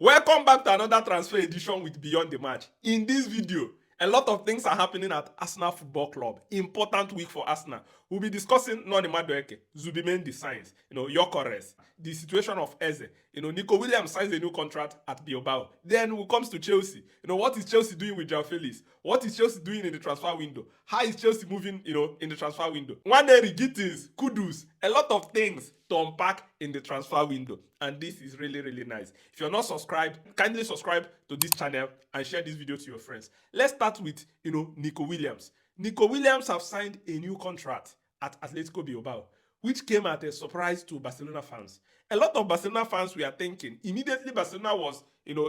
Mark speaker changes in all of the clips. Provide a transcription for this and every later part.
Speaker 1: Welcome back to another transfer edition with Beyond the Match. In this video, a lot of things are happening at Arsenal Football Club. Important week for Arsenal. We'll be discussing Noni Madueke, Zubimendi signs, Gyökeres, the situation of Eze. Nico Williams signs a new contract at Bilbao. Then we comes to Chelsea. What is Chelsea doing with João Félix? What is Chelsea doing in the transfer window? How is Chelsea moving, in the transfer window? Nwaneri, Gittens, Kudus, a lot of things to unpack in the transfer window. And this is really, really nice. If you're not subscribed, kindly subscribe to this channel and share this video to your friends. Let's start with, Nico Williams. Nico Williams have signed a new contract at Atletico Bilbao, which came at a surprise to Barcelona fans. A lot of Barcelona fans were thinking, immediately Barcelona was,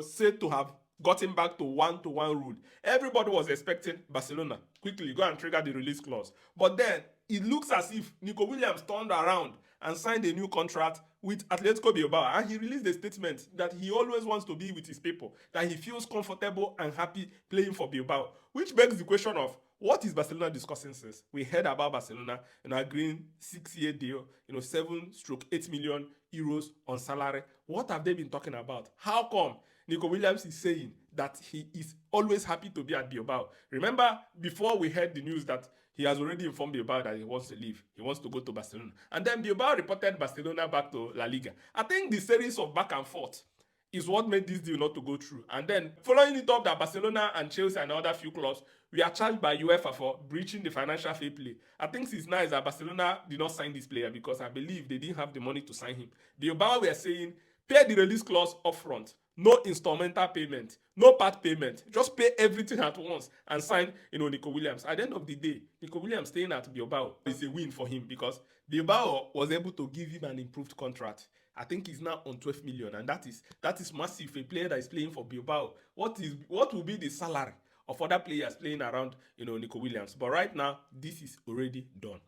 Speaker 1: said to have gotten back to one-to-one rule. Everybody was expecting Barcelona quickly go and trigger the release clause. But then it looks as if Nico Williams turned around and signed a new contract with Atletico Bilbao, and he released a statement that he always wants to be with his people, that he feels comfortable and happy playing for Bilbao, which begs the question of, what is Barcelona discussing since? We heard about Barcelona agreeing 6-year deal, 7/8 million euros on salary. What have they been talking about? How come Nico Williams is saying that he is always happy to be at Bilbao? Remember, before we heard the news that he has already informed Bilbao that he wants to leave. He wants to go to Barcelona. And then Bilbao reported Barcelona back to La Liga. I think the series of back and forth is what made this deal not to go through. And then following it up that Barcelona and Chelsea and other few clubs, we are charged by UEFA for breaching the financial fair play. I think it's nice that Barcelona did not sign this player because I believe they didn't have the money to sign him. Bilbao were saying, pay the release clause upfront. No instrumental payment, no part payment. Just pay everything at once and sign, Nico Williams. At the end of the day, Nico Williams staying at Bilbao is a win for him because Bilbao was able to give him an improved contract. I think he's now on 12 million, and that is massive. A player that is playing for Bilbao. What will be the salary of other players playing around, Nico Williams? But right now, this is already done.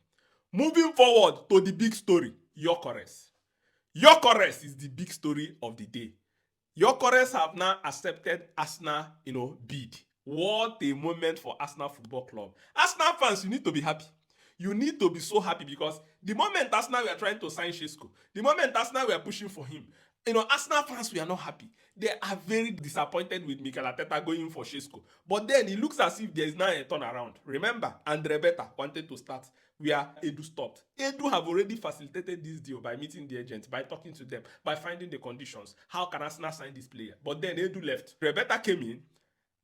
Speaker 1: Moving forward to the big story, Gyökeres. Gyökeres is the big story of the day. Gyökeres have now accepted Arsenal, bid. What a moment for Arsenal Football Club. Arsenal fans, you need to be happy. You need to be so happy because the moment Arsenal were trying to sign Šeško, the moment Arsenal were pushing for him, Arsenal fans were not happy. They are very disappointed with Mikel Arteta going for Šeško. But then it looks as if there is now a turnaround. Remember, Andre Beta wanted to start where Edu stopped. Edu have already facilitated this deal by meeting the agents, by talking to them, by finding the conditions. How can Arsenal sign this player? But then Edu left. Rebeta came in,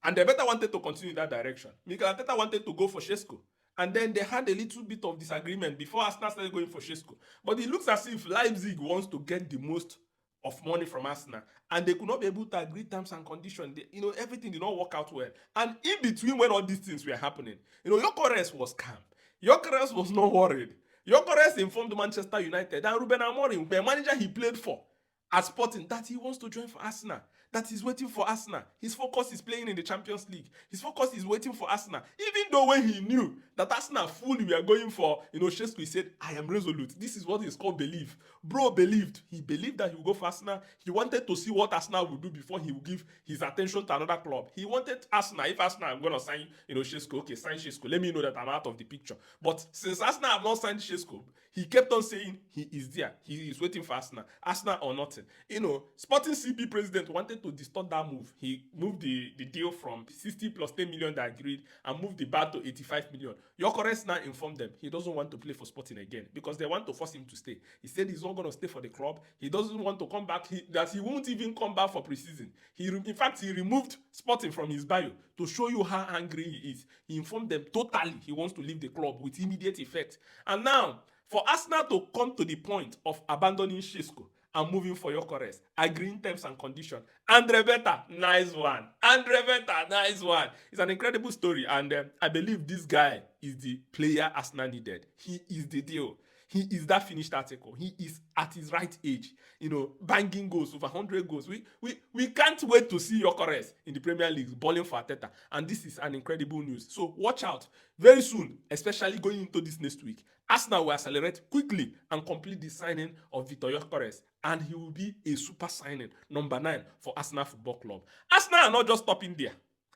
Speaker 1: and Rebeta wanted to continue in that direction. Mikel Arteta wanted to go for Šeško. And then they had a little bit of disagreement before Arsenal started going for Šeško. But it looks as if Leipzig wants to get the most of money from Arsenal, and they could not be able to agree terms and conditions. Everything did not work out well. And in between, when all these things were happening, Gyökeres was calm. Gyökeres was not worried. Gyökeres informed Manchester United and Ruben Amorim, the manager he played for at Sporting, that he wants to join for Arsenal, that he's waiting for Arsenal. His focus is playing in the Champions League. His focus is waiting for Arsenal. Even though when he knew that Arsenal fully were going for, Šeško, he said, I am resolute. This is what is called belief. Bro believed. He believed that he would go for Arsenal. He wanted to see what Arsenal would do before he would give his attention to another club. He wanted Arsenal. If Arsenal, I'm going to sign, Šeško, okay, sign Šeško. Let me know that I'm out of the picture. But since Arsenal have not signed Šeško, he kept on saying he is there. He is waiting for Arsenal. Arsenal or nothing. Sporting CP president wanted to distort that move. He moved the deal from 60 plus 10 million that agreed and moved the bar to 85 million. Gyökeres now informed them he doesn't want to play for Sporting again because they want to force him to stay. He said he's not going to stay for the club. He doesn't want to come back. That he won't even come back for preseason. In fact, he removed Sporting from his bio to show you how angry he is. He informed them totally he wants to leave the club with immediate effect. And now, for Arsenal to come to the point of abandoning Šeško and moving for Gyökeres, agreeing terms and conditions. Andre Beta, nice one. Andre Beta, nice one. It's an incredible story, and I believe this guy is the player Arsenal needed. He is the deal. He is that finished article. He is at his right age, banging goals, over 100 goals. We can't wait to see Gyökeres in the Premier League balling for Arteta, and this is an incredible news. So watch out. Very soon, especially going into this next week, Arsenal will accelerate quickly and complete the signing of Viktor Gyökeres, and he will be a super signing, number 9 for Arsenal Football Club. Arsenal are not just stopping there.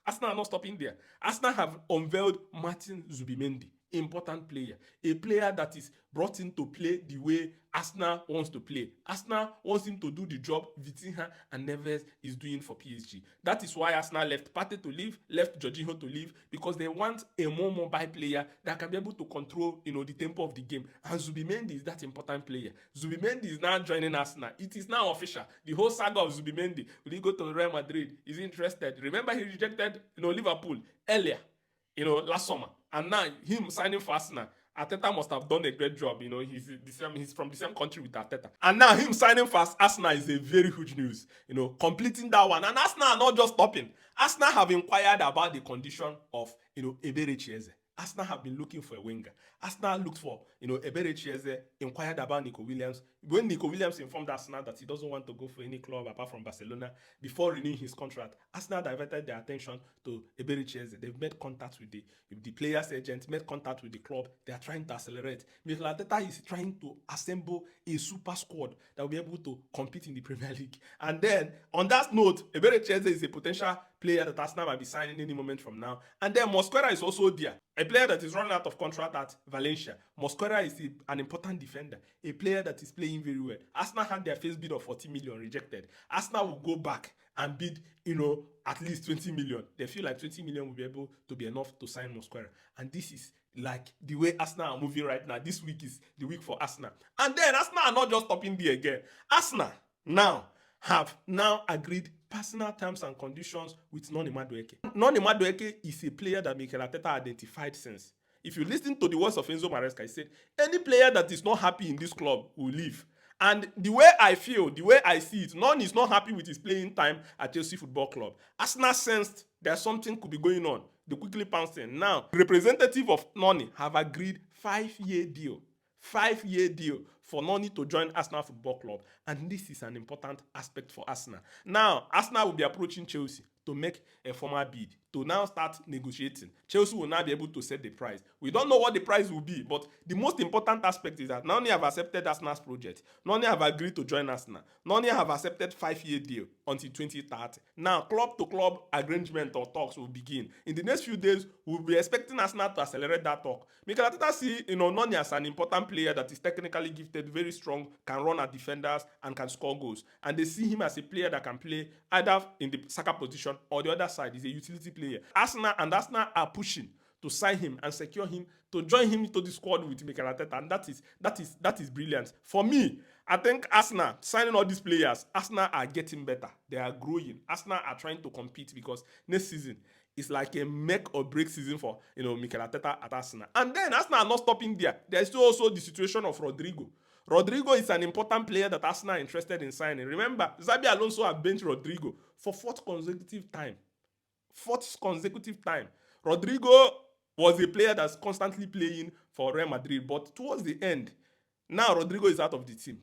Speaker 1: Arsenal are not stopping there. Arsenal have unveiled Martín Zubimendi, important player. A player that is brought in to play the way Arsenal wants to play. Arsenal wants him to do the job Vitinha and Neves is doing for PSG. That is why Arsenal left Partey to leave, left Jorginho to leave, because they want a more mobile player that can be able to control, the tempo of the game. And Zubimendi is that important player. Zubimendi is now joining Arsenal. It is now official. The whole saga of Zubimendi. Will he go to Real Madrid? Is he interested? Remember he rejected, Liverpool earlier, last summer. And now him signing for Arsenal. Arteta must have done a great job. He's from the same country with Arteta. And now him signing for Arsenal is a very huge news. Completing that one. And Arsenal are not just stopping. Arsenal have inquired about the condition of, Eberechi Eze. Arsenal have been looking for a winger. Arsenal looked for, Eberechi Eze, inquired about Nico Williams. When Nico Williams informed Arsenal that he doesn't want to go for any club apart from Barcelona before renewing his contract, Arsenal diverted their attention to Eberechi Eze. They've made contact with the player's agent, made contact with the club. They are trying to accelerate. Mikel Arteta is trying to assemble a super squad that will be able to compete in the Premier League. And then, on that note, Eberechi Eze is a potential player that Arsenal might be signing any moment from now. And then Mosquera is also there, a player that is running out of contract at Valencia. Mosquera is an important defender, a player that is playing very well. Arsenal had their first bid of 40 million rejected. Arsenal will go back and bid, at least 20 million. They feel like 20 million will be able to be enough to sign Mosquera. And this is like the way Arsenal are moving right now. This week is the week for Arsenal. And then Arsenal are not just stopping there again. Arsenal have agreed personal terms and conditions with Noni Madueke. Noni Madueke is a player that Mikel Arteta identified since. If you listen to the words of Enzo Maresca, he said, any player that is not happy in this club will leave. And the way I feel, the way I see it, Noni is not happy with his playing time at Chelsea Football Club. Arsenal sensed there's something could be going on. They quickly pounced in. Now, the representative of Noni have agreed 5-year deal. 5-year deal for Noni to join Arsenal Football Club. And this is an important aspect for Arsenal. Now, Arsenal will be approaching Chelsea to make a formal bid, to now start negotiating. Chelsea will now be able to set the price. We don't know what the price will be, but the most important aspect is that Noni have accepted Arsenal's project. Noni have agreed to join Arsenal. Noni have accepted 5-year deal until 2030. Now, club-to-club arrangement or talks will begin. In the next few days, we'll be expecting Arsenal to accelerate that talk. Mikel Arteta see, Noni as an important player that is technically gifted, very strong, can run at defenders, and can score goals. And they see him as a player that can play either in the Saka position or the other side. He's a utility player. Arsenal are pushing to sign him and secure him to join him into the squad with Mikel Arteta, and that is brilliant. For me, I think Arsenal signing all these players, Arsenal are getting better. They are growing. Arsenal are trying to compete because next season is like a make or break season for Mikel Arteta at Arsenal. And then Arsenal are not stopping there. There's still also the situation of Rodrygo. Rodrygo is an important player that Arsenal are interested in signing. Remember, Xabi Alonso have benched Rodrygo for fourth consecutive time. Rodrygo was a player that's constantly playing for Real Madrid, but towards the end, now Rodrygo is out of the team.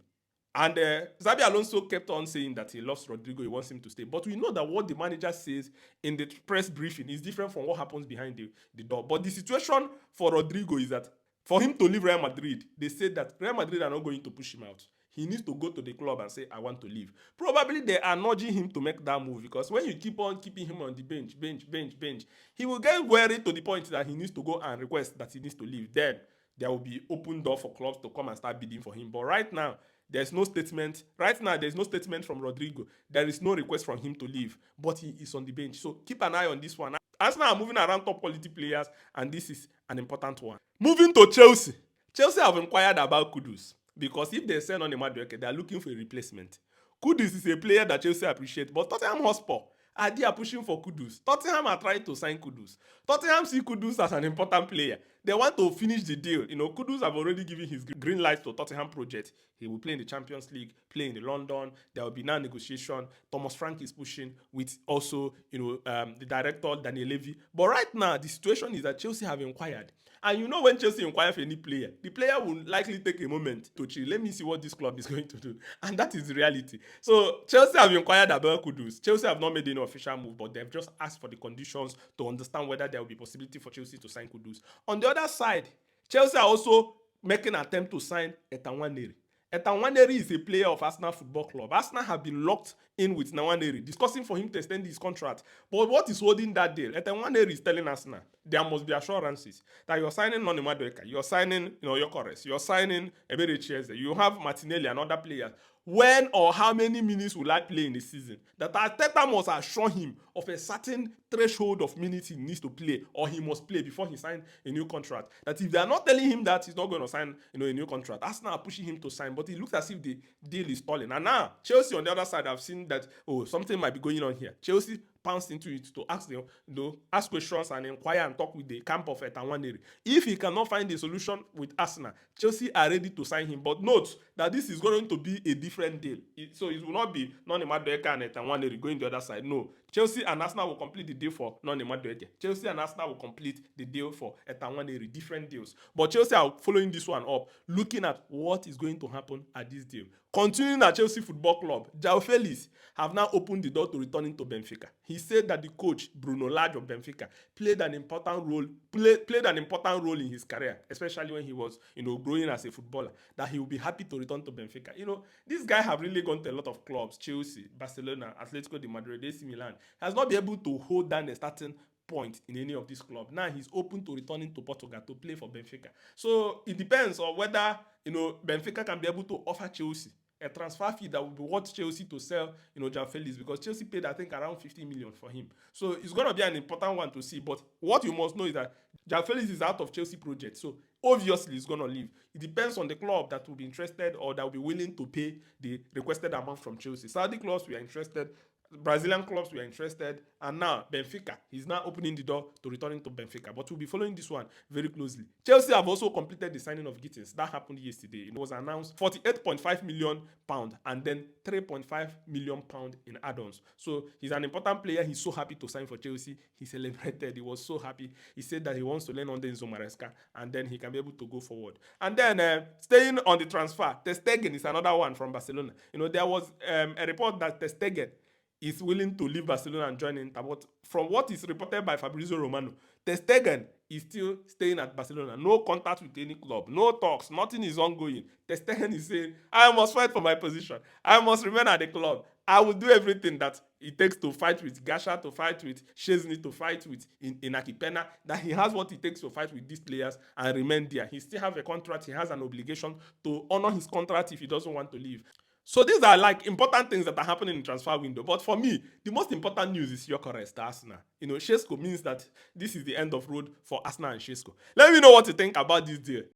Speaker 1: And Xabi Alonso kept on saying that he loves Rodrygo, he wants him to stay. But we know that what the manager says in the press briefing is different from what happens behind the door. But the situation for Rodrygo is that for him to leave Real Madrid, they said that Real Madrid are not going to push him out. He needs to go to the club and say, I want to leave. Probably they are nudging him to make that move, because when you keep on keeping him on the bench, he will get weary to the point that he needs to go and request that he needs to leave. Then there will be open door for clubs to come and start bidding for him. But right now, there's no statement. There's no statement from Rodrygo. There is no request from him to leave, but he is on the bench. So keep an eye on this one. Arsenal are moving around top quality players, and this is an important one. Moving to Chelsea. Chelsea have inquired about Kudus, because if they sell Noni Madueke, they are looking for a replacement. Kudus is a player that Chelsea appreciate, but Tottenham Hotspur are there pushing for Kudus. Tottenham are trying to sign Kudus. Tottenham see Kudus as an important player. They want to finish the deal. Kudus have already given his green light to Tottenham project. He will play in the Champions League, play in the London. There will be now negotiation. Thomas Frank is pushing with also, the director, Daniel Levy. But right now, the situation is that Chelsea have inquired. And when Chelsea inquire for any player, the player will likely take a moment to chill. Let me see what this club is going to do. And that is the reality. So Chelsea have inquired about Kudus. Chelsea have not made any official move, but they've just asked for the conditions to understand whether there will be possibility for Chelsea to sign Kudus. On the other side, Chelsea are also making an attempt to sign Nwaneri. Nwaneri is a player of Arsenal Football Club. Arsenal have been locked in with Nwaneri, discussing for him to extend his contract. But what is holding that deal? Nwaneri is telling Arsenal there must be assurances that you're signing Noni Madueke, you're signing Gyökeres, you're signing Eberechi Eze, you have Martinelli and other players. When or how many minutes will I play in the season? That Arteta must assure him of a certain threshold of minutes he needs to play or he must play before he signs a new contract. That if they are not telling him that he's not going to sign a new contract, Arsenal are pushing him to sign, but it looks as if the deal is stalling. And now Chelsea on the other side have seen that something might be going on here. Chelsea pounced into it to ask them, ask questions and inquire and talk with the camp of Nwaneri. If he cannot find a solution with Arsenal, Chelsea are ready to sign him. But note that this is going to be a different deal. So it will not be Noni Madueke and Nwaneri going the other side. No. Chelsea and Arsenal will complete the deal for Noni Madueke. Chelsea and Arsenal will complete the deal for Nwaneri. Different deals. But Chelsea are following this one up, looking at what is going to happen at this deal. Continuing at Chelsea Football Club, João Félix have now opened the door to returning to Benfica. He said that the coach, Bruno Lage of Benfica, played an important role in his career, especially when he was, growing as a footballer, that he will be happy to return to Benfica. This guy have really gone to a lot of clubs, Chelsea, Barcelona, Atletico de Madrid, AC Milan, has not been able to hold down a starting point in any of these clubs. Now he's open to returning to Portugal to play for Benfica. So it depends on whether, Benfica can be able to offer Chelsea a transfer fee that will be worth Chelsea to sell, João Félix, because Chelsea paid, I think, around 50 million for him. So it's going to be an important one to see. But what you must know is that João Félix is out of Chelsea project. So obviously he's going to leave. It depends on the club that will be interested or that will be willing to pay the requested amount from Chelsea. Saudi clubs were interested. Brazilian clubs were interested, and now Benfica, he's now opening the door to returning to Benfica. But we'll be following this one very closely. Chelsea have also completed the signing of Gittens. That happened yesterday. It was announced £48.5 million and then £3.5 million in add-ons. So he's an important player. He's so happy to sign for Chelsea. He celebrated. He was so happy. He said that he wants to learn under Enzo Maresca, and then he can be able to go forward. And then staying on the transfer, Stegen is another one from Barcelona. There was a report that Stegen is willing to leave Barcelona and join Inter. But from what is reported by Fabrizio Romano, Stegen is still staying at Barcelona. No contact with any club. No talks. Nothing is ongoing. Stegen is saying, I must fight for my position. I must remain at the club. I will do everything that it takes to fight with Gasha, to fight with Chesney, to fight with Inaki Pena, that he has what it takes to fight with these players and remain there. He still has a contract. He has an obligation to honor his contract if he doesn't want to leave. So these are like important things that are happening in the transfer window. But for me, the most important news is Gyökeres to Arsenal. Šeško means that this is the end of road for Arsenal and Šeško. Let me know what you think about this deal.